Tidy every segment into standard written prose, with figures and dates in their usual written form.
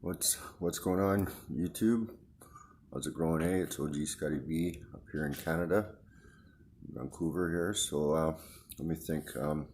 What's going on, YouTube? How's it going? Hey, it's OG Scotty B up here in Canada, Vancouver here. So let me think. So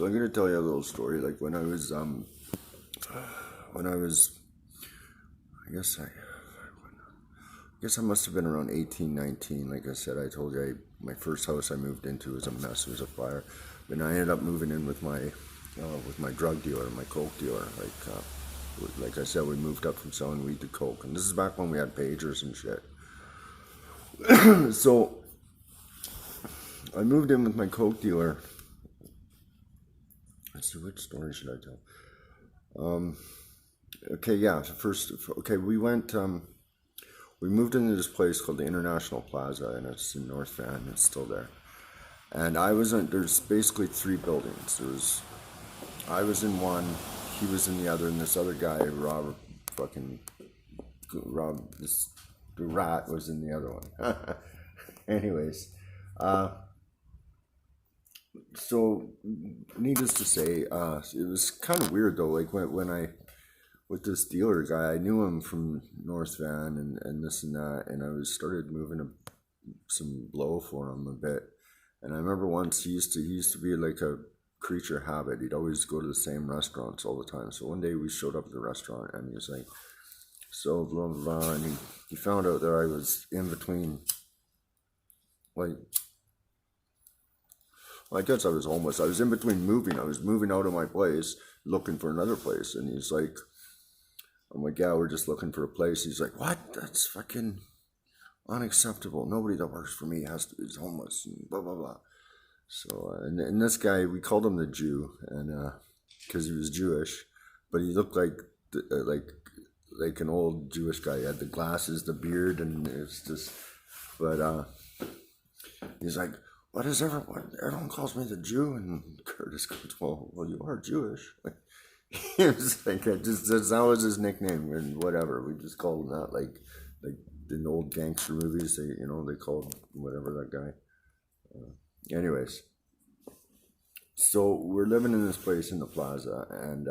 I'm gonna tell you a little story. Like when I was, I guess I must have been around 18, 19. Like I said, I told you my first house I moved into was a mess. It was a fire. Then I ended up moving in with my drug dealer, my coke dealer. Like I said, we moved up from selling weed to coke, and this is back when we had pagers and shit. So I moved in with my coke dealer. Let's see, which story should I tell? Okay, yeah. So first, okay, we moved into this place called the International Plaza, and it's in North Van. It's still there. And there's basically three buildings. I was in one, he was in the other, and this other guy, the rat was in the other one. Anyways, so needless to say, it was kind of weird though. Like with this dealer guy, I knew him from North Van and this and that, and started moving some blow for him a bit. And I remember once he used to be like a creature habit. He'd always go to the same restaurants all the time. So one day we showed up at the restaurant and he was like, so blah blah blah, and he found out that I was in between, like, well, I guess I was homeless. I was in between moving. I was moving out of my place, looking for another place. And he's like, I'm like, yeah, we're just looking for a place. He's like, what? That's fucking unacceptable. Nobody that works for me is homeless and blah blah blah. So and this guy, we called him the Jew, and because he was Jewish, but he looked like an old Jewish guy. He had the glasses, the beard, and it's just. But he's like, what is everyone calls me the Jew, and Curtis goes, well, you are Jewish. He was like, that was his nickname, and whatever. We just called him that, like in old gangster movies. They called whatever that guy. Anyways, so we're living in this place in the plaza, and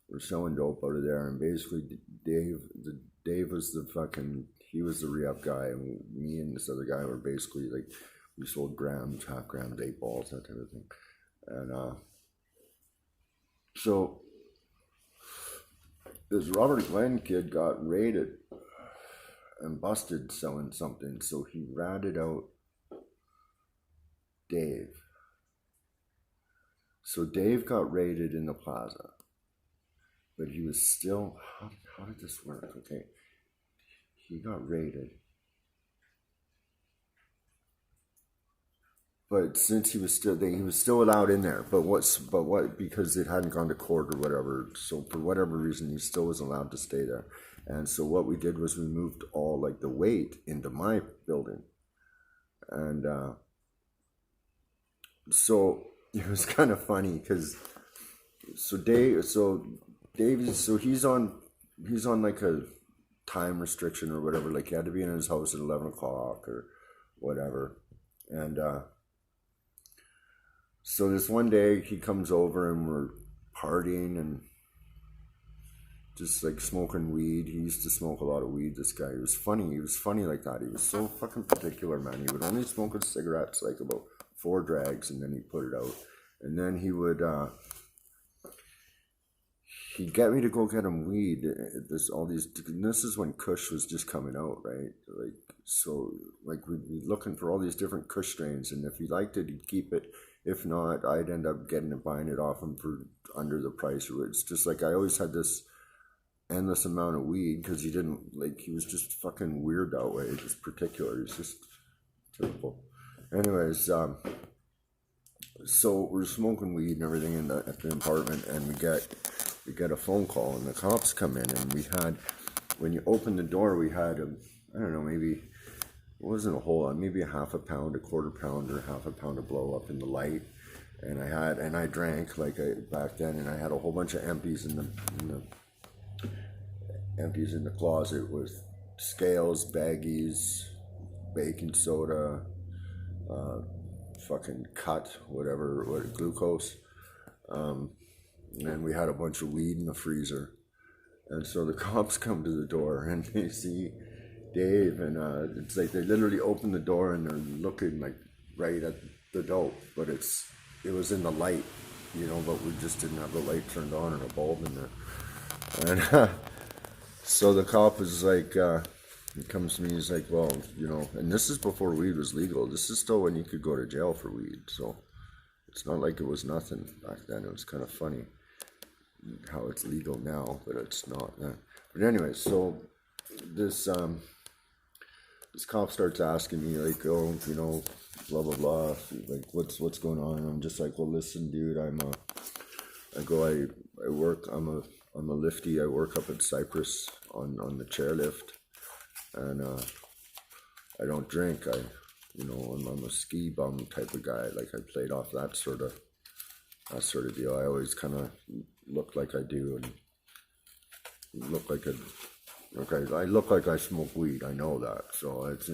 we're selling dope out of there. And basically, Dave was he was the re-up guy, and me and this other guy were basically like, we sold grams, half grams, 8 balls, that type of thing. And so this Robert Glenn kid got raided and busted selling something, so he ratted out Dave. So Dave got raided in the plaza, but he was still, how did this work? Okay, he got raided, but since he was still allowed in there, because it hadn't gone to court or whatever, so for whatever reason he still was allowed to stay there. And so what we did was we moved all like the weight into my building, and so it was kind of funny because he's on like a time restriction or whatever. Like he had to be in his house at 11 o'clock or whatever. And so this one day he comes over and we're partying and just like smoking weed. He used to smoke a lot of weed, this guy. He was funny like that. He was so fucking particular, man. He would only smoke his cigarettes like about 4 drags, and then he'd put it out. And then he'd get me to go get him weed. This is when Kush was just coming out, right? Like we'd be looking for all these different Kush strains, and if he liked it, he'd keep it. If not, I'd end up buying it off him for under the price. It's just like I always had this endless amount of weed because he was just fucking weird that way, just particular. He's just typical. Anyways, so we're smoking weed and everything at the apartment, and we get a phone call, and the cops come in, and when you open the door, we had I don't know, maybe it wasn't a whole lot, maybe a half a pound, a quarter pound, or half a pound of blow up in the light, and I drank back then, and I had a whole bunch of empties in the closet with scales, baggies, baking soda, fucking cut, whatever, glucose, and we had a bunch of weed in the freezer. And so the cops come to the door and they see Dave, and it's like they literally open the door and they're looking like right at the dope, but it was in the light, but we just didn't have the light turned on and a bulb in there. And so the cop is like, he comes to me, he's like, well, and this is before weed was legal. This is still when you could go to jail for weed. So it's not like it was nothing back then. It was kind of funny how it's legal now, but it's not. But anyway, so this this cop starts asking me like, oh, blah blah blah, like what's going on? And I'm just like, well, listen, dude, I work. I'm a lifty. I work up at Cypress on the chairlift, and I don't drink. I'm a ski bum type of guy. Like I played off that sort of deal. I always kind of look like I do, and look like I look like I smoke weed. I know that. So it's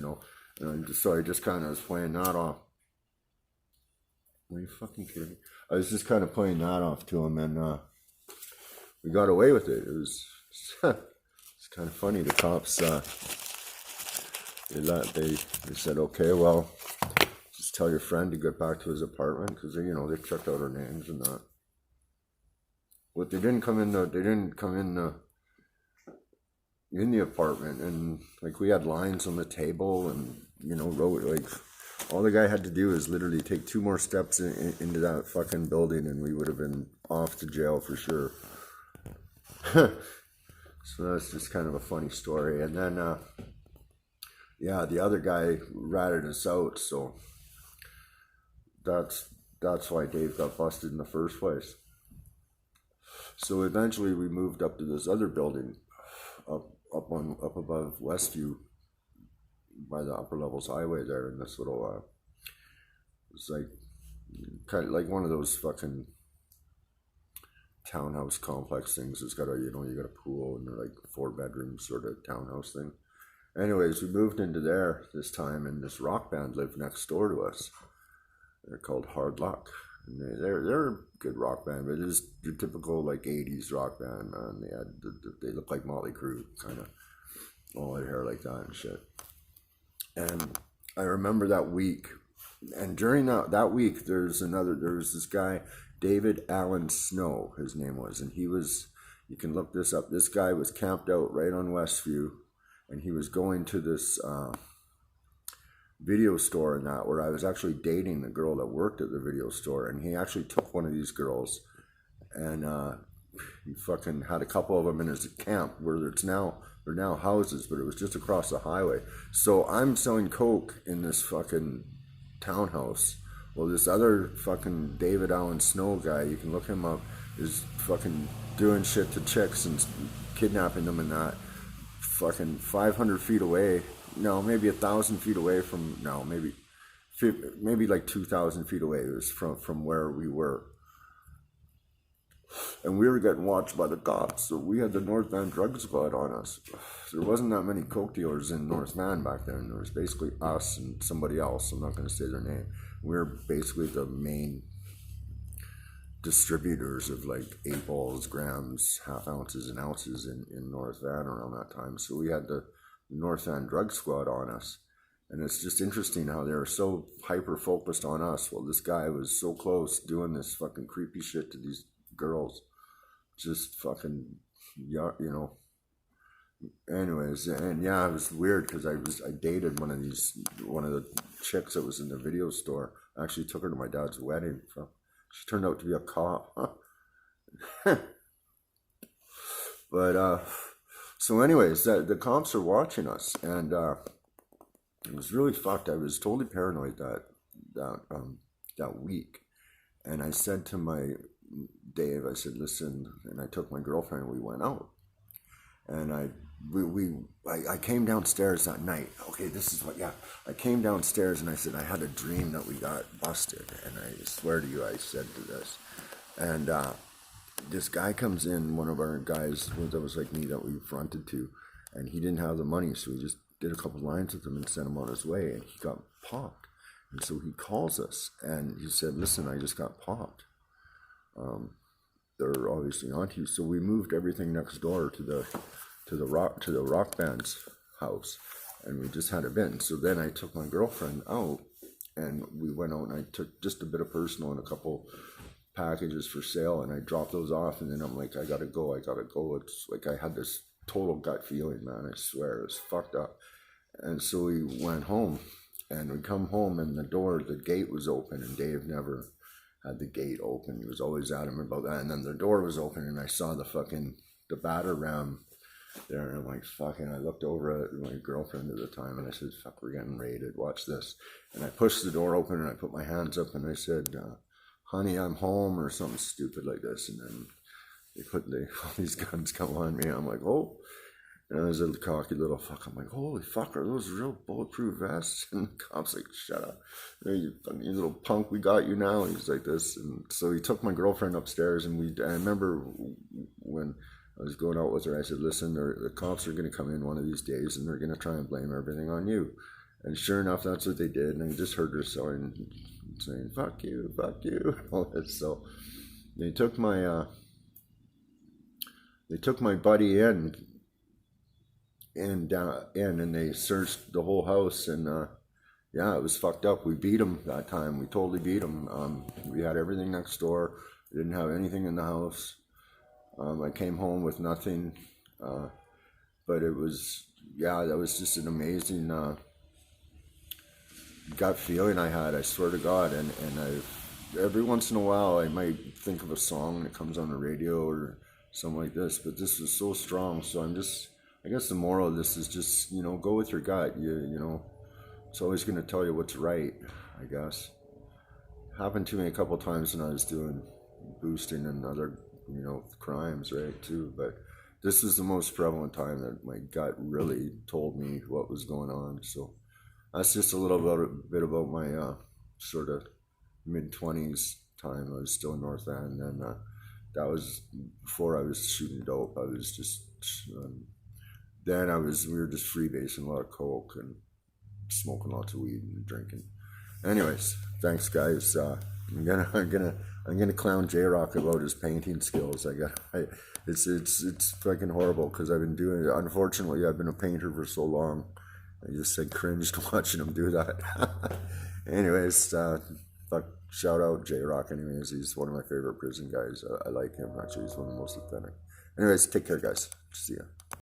so I just kind of was playing that off. Are you fucking kidding me? I was just kind of playing that off to him, and we got away with it. It was it's kind of funny. The cops they said, okay, well, just tell your friend to get back to his apartment, because they checked out our names and that. But they didn't come in the apartment, and like we had lines on the table, and wrote like all the guy had to do is literally take 2 more steps into that fucking building, and we would have been off to jail for sure. So that's just kind of a funny story. And then the other guy ratted us out, so that's why Dave got busted in the first place. So eventually we moved up to this other building up above Westview by the Upper Levels Highway there, in this little it's like kind of like one of those fucking townhouse complex things. It's got you got a pool, and they're like 4-bedroom sort of townhouse thing. Anyways, we moved into there this time, and this rock band lived next door to us. They're called Hard Luck. And they're a good rock band, but it is your typical like 80s rock band, man. They look like Motley Crue, kind of all their hair like that and shit. And I remember that week, and during that week, there was this guy, David Allen Snow, his name was, and he was, you can look this up. This guy was camped out right on Westview, and he was going to this video store and that, where I was actually dating the girl that worked at the video store, and he actually took one of these girls, and he fucking had a couple of them in his camp, where they're now houses, but it was just across the highway. So I'm selling coke in this fucking townhouse. Well, this other fucking David Allen Snow guy, you can look him up, is fucking doing shit to chicks and kidnapping them, and that fucking 500 feet away. No, maybe 1,000 feet away from, no, maybe like 2,000 feet away. It was from where we were. And we were getting watched by the cops, so we had the North Van drug squad on us. There wasn't that many coke dealers in North Van back then. There was basically us and somebody else. I'm not going to say their name. We were basically the main distributors of like 8 balls, grams, half ounces, and ounces in North Van around that time. So we had the North Van drug squad on us. And it's just interesting how they were so hyper focused on us. Well, this guy was so close doing this fucking creepy shit to these girls. Just fucking, anyways. And yeah, it was weird, because I dated one of the chicks that was in the video store. I actually took her to my dad's wedding. She turned out to be a cop. But so anyways, the cops are watching us, and it was really fucked. I was totally paranoid that week. And I said to Dave, I said, listen, and I took my girlfriend and we went out. And I came downstairs that night. Okay, I came downstairs and I said, I had a dream that we got busted. And I swear to you, I said to this. And this guy comes in, one of our guys that was like me that we fronted to, and he didn't have the money, so we just did a couple lines with him and sent him on his way, and he got popped. And so he calls us, and he said, listen, I just got popped. they're obviously onto. So we moved everything next door to the rock band's house, and we just had a bin. So then I took my girlfriend out, and we went out, and I took just a bit of personal and a couple packages for sale, and I dropped those off, and then I'm like, I gotta go. It's like I had this total gut feeling, man. I swear, it was fucked up. And so we went home, and we come home, and the gate was open, and Dave never had the gate open. He was always adamant about that. And then the door was open, and I saw the batter ram there, and I'm like, fucking, I looked over at my girlfriend at the time, and I said, fuck, we're getting raided, watch this. And I pushed the door open, and I put my hands up, and I said, honey, I'm home, or something stupid like this. And then all these guns come on me. I'm like, oh. And I was a cocky little fuck. I'm like, holy fuck, are those real bulletproof vests? And the cop's like, shut up. You little punk, we got you now. He's like this. And so he took my girlfriend upstairs, and I remember when I was going out with her, I said, listen, the cops are going to come in one of these days, and they're going to try and blame everything on you. And sure enough, that's what they did. And I just heard her saying, fuck you, all this. So they took my buddy in, and they searched the whole house, and yeah, it was fucked up. We beat him that time. We totally beat him. We had everything next door. We didn't have anything in the house. I came home with nothing, but that was just an amazing gut feeling I had. I swear to God. And every once in a while I might think of a song that comes on the radio or something like this, but this was so strong. So I guess the moral of this is just, go with your gut. It's always going to tell you what's right, I guess. Happened to me a couple times when I was doing boosting and other, crimes, right, too. But this was the most prevalent time that my gut really told me what was going on. So that's just a little bit about my sort of mid-20s time. I was still in North End, and that was before I was shooting dope. I was just then we were just freebasing a lot of coke and smoking lots of weed and drinking. Anyways, thanks guys. I'm gonna clown J Rock about his painting skills. It's fucking horrible because I've been doing it. Unfortunately, I've been a painter for so long. I just cringed watching him do that. Anyways, shout out J Rock. Anyways, he's one of my favorite prison guys. I like him actually. He's one of the most authentic. Anyways, take care, guys. See ya.